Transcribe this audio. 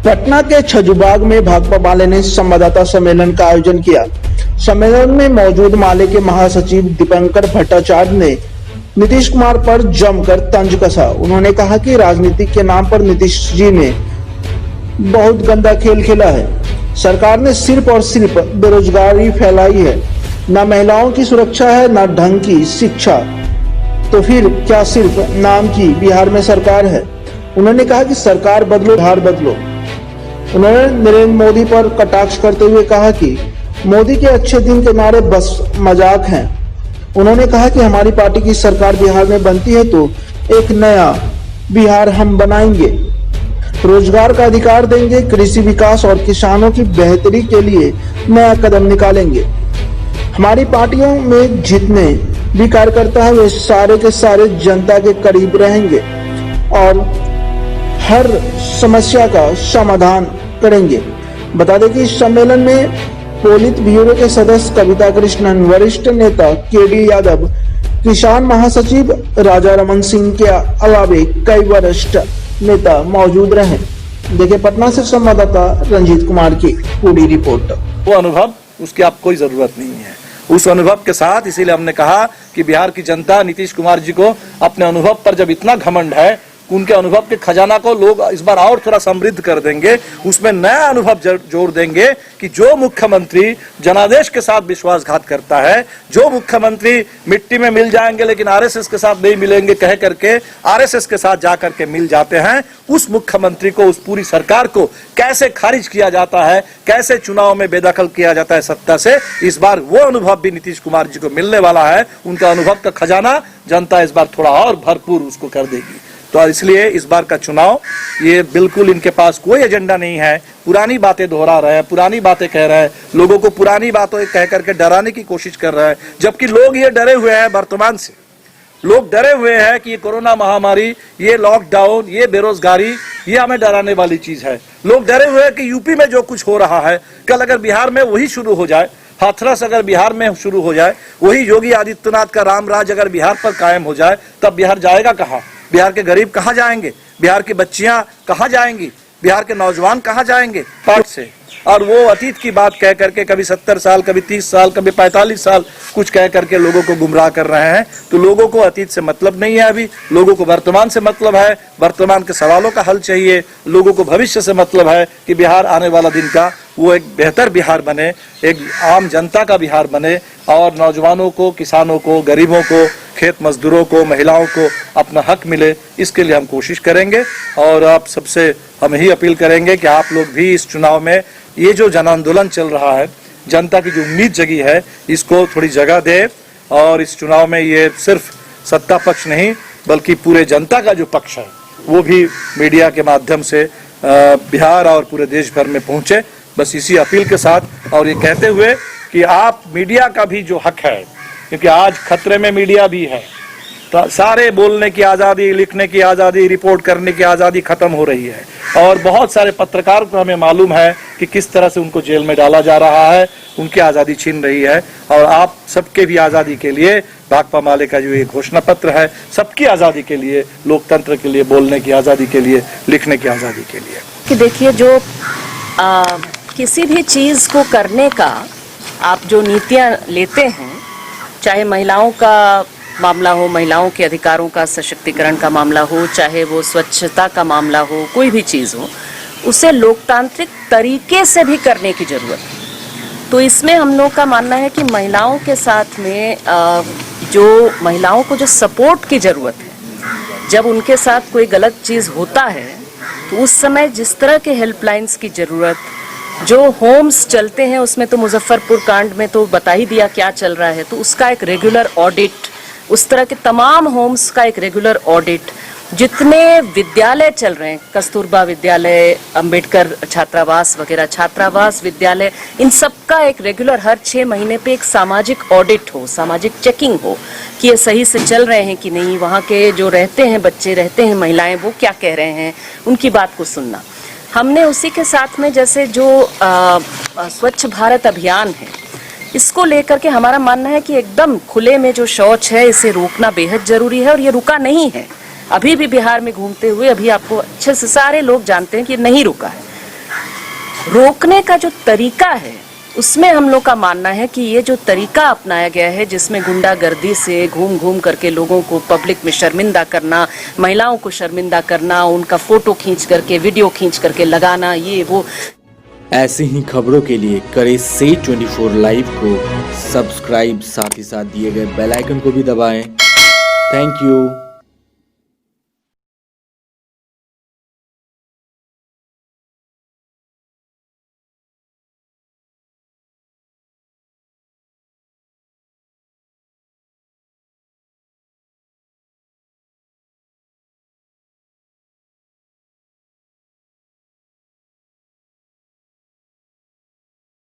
पटना के छजुबाग में भाकपा माले ने संवाददाता सम्मेलन का आयोजन किया। सम्मेलन में मौजूद माले के महासचिव दीपंकर भट्टाचार्य ने नीतीश कुमार पर जमकर तंज कसा। उन्होंने कहा कि राजनीति के नाम पर नीतीश जी ने बहुत गंदा खेल खेला है। सरकार ने सिर्फ और सिर्फ बेरोजगारी फैलाई है, न महिलाओं की सुरक्षा है, न ढंग की शिक्षा, तो फिर क्या सिर्फ नाम की बिहार में सरकार है। उन्होंने कहा कि सरकार बदलो, बिहार बदलो। उन्होंने नरेंद्र मोदी पर कटाक्ष करते हुए कहा कि मोदी के अच्छे दिन के नारे बस मजाक हैं। उन्होंने कहा कि हमारी पार्टी की सरकार बिहार में बनती है तो एक नया बिहार हम बनाएंगे, रोजगार का अधिकार देंगे, कृषि विकास और किसानों की बेहतरी के लिए नया कदम निकालेंगे। हमारी पार्टियों में जितने भी कार्यकर्ता है वे सारे के सारे जनता के करीब रहेंगे और हर समस्या का समाधान करेंगे। बता दें कि इस सम्मेलन में पोलित ब्यूरो के सदस्य कविता कृष्णन, वरिष्ठ नेता केडी यादव, किसान महासचिव राजा रमन सिंह के अलावे कई वरिष्ठ नेता मौजूद रहे। देखिए पटना से संवाददाता रंजीत कुमार की पूरी रिपोर्ट। वो अनुभव उसकी आप कोई जरूरत नहीं है। उस अनुभव के साथ इसीलिए हमने कहा कि बिहार की जनता नीतीश कुमार जी को अपने अनुभव पर जब इतना घमंड है, उनके अनुभव के खजाना को लोग इस बार और थोड़ा समृद्ध कर देंगे, उसमें नया अनुभव जोड़ देंगे कि जो मुख्यमंत्री जनादेश के साथ विश्वासघात करता है, जो मुख्यमंत्री मिट्टी में मिल जाएंगे लेकिन आरएसएस के साथ नहीं मिलेंगे कह करके आरएसएस के साथ जा करके मिल जाते हैं, उस मुख्यमंत्री को, उस पूरी सरकार को कैसे खारिज किया जाता है, कैसे चुनाव में बेदखल किया जाता है सत्ता से। इस बार वो अनुभव भी नीतीश कुमार जी को मिलने वाला है। उनका अनुभव का खजाना जनता इस बार थोड़ा और भरपूर उसको कर देगी। तो इसलिए इस बार का चुनाव ये बिल्कुल इनके पास कोई एजेंडा नहीं है, पुरानी बातें दोहरा रहे हैं, पुरानी बातें कह रहे हैं, लोगों को पुरानी बातें कह करके डराने की कोशिश कर रहे हैं, जबकि लोग ये डरे हुए हैं वर्तमान से। लोग डरे हुए हैं कि ये कोरोना महामारी, ये लॉकडाउन, ये बेरोजगारी, ये हमें डराने वाली चीज है। लोग डरे हुए हैं कि यूपी में जो कुछ हो रहा है, कल अगर बिहार में वही शुरू हो जाए, हाथरस अगर बिहार में शुरू हो जाए, वही योगी आदित्यनाथ का राम राज अगर बिहार पर कायम हो जाए, तब बिहार जाएगा कहाँ? बिहार के गरीब कहाँ जाएंगे? बिहार की बच्चियां कहाँ जाएंगी? बिहार के नौजवान कहाँ जाएंगे पाठ से? और वो अतीत की बात कह करके कभी 70 साल, कभी 30 साल, कभी 45 साल कुछ कह करके लोगों को गुमराह कर रहे हैं। तो लोगों को अतीत से मतलब नहीं है, अभी लोगों को वर्तमान से मतलब है, वर्तमान के सवालों का हल चाहिए। लोगों को भविष्य से मतलब है कि बिहार आने वाला दिन का वो एक बेहतर बिहार बने, एक आम जनता का बिहार बने और नौजवानों को, किसानों को, गरीबों को, खेत मजदूरों को, महिलाओं को अपना हक मिले। इसके लिए हम कोशिश करेंगे और आप सबसे हम यही अपील करेंगे कि आप लोग भी इस चुनाव में ये जो जन आंदोलन चल रहा है, जनता की जो उम्मीद जगी है, इसको थोड़ी जगह दे और इस चुनाव में ये सिर्फ सत्ता पक्ष नहीं बल्कि पूरे जनता का जो पक्ष है वो भी मीडिया के माध्यम से बिहार और पूरे देश भर में पहुंचे। बस इसी अपील के साथ और ये कहते हुए कि आप मीडिया का भी जो हक है, क्योंकि आज खतरे में मीडिया भी है, तो सारे बोलने की आज़ादी, लिखने की आज़ादी, रिपोर्ट करने की आज़ादी खत्म हो रही है और बहुत सारे पत्रकार को हमें मालूम है कि किस तरह से उनको जेल में डाला जा रहा है, उनकी आज़ादी छीन रही है। और आप सबके भी आज़ादी के लिए भाकपा माले का जो ये घोषणा पत्र है, सबकी आज़ादी के लिए, लोकतंत्र के लिए, बोलने की आज़ादी के लिए, लिखने की आज़ादी के लिए। कि देखिए जो किसी भी चीज़ को करने का आप जो नीतियाँ लेते हैं, चाहे महिलाओं का मामला हो, महिलाओं के अधिकारों का सशक्तिकरण का मामला हो, चाहे वो स्वच्छता का मामला हो, कोई भी चीज़ हो, उसे लोकतांत्रिक तरीके से भी करने की ज़रूरत है। तो इसमें हम लोग का मानना है कि महिलाओं के साथ में जो महिलाओं को जो सपोर्ट की ज़रूरत है, जब उनके साथ कोई गलत चीज़ होता है तो उस समय जिस तरह के हेल्पलाइंस की ज़रूरत, जो होम्स चलते हैं उसमें तो मुजफ्फरपुर कांड में तो बता ही दिया क्या चल रहा है, तो उसका एक रेगुलर ऑडिट, उस तरह के तमाम होम्स का एक रेगुलर ऑडिट, जितने विद्यालय चल रहे हैं, कस्तूरबा विद्यालय, अंबेडकर छात्रावास वगैरह, छात्रावास विद्यालय, इन सब का एक रेगुलर हर 6 महीने पे एक सामाजिक ऑडिट हो, सामाजिक चेकिंग हो कि ये सही से चल रहे हैं कि नहीं, वहाँ के जो रहते हैं बच्चे, रहते हैं महिलाएं, वो क्या कह रहे हैं, उनकी बात को सुनना। हमने उसी के साथ में जैसे जो स्वच्छ भारत अभियान है, इसको लेकर के हमारा मानना है कि एकदम खुले में जो शौच है इसे रोकना बेहद जरूरी है और ये रुका नहीं है। अभी भी बिहार में घूमते हुए अभी आपको अच्छे से सारे लोग जानते हैं कि नहीं रुका है। रोकने का जो तरीका है उसमें हम लोग का मानना है कि ये जो तरीका अपनाया गया है जिसमें गुंडागर्दी से घूम घूम करके लोगों को पब्लिक में शर्मिंदा करना, महिलाओं को शर्मिंदा करना, उनका फोटो खींच करके वीडियो खींच करके लगाना, ये वो। ऐसी ही खबरों के लिए करें से 24 लाइव को सब्सक्राइब, साथ ही साथ दिए गए बेल आइकन को भी दबाएं। Thank you.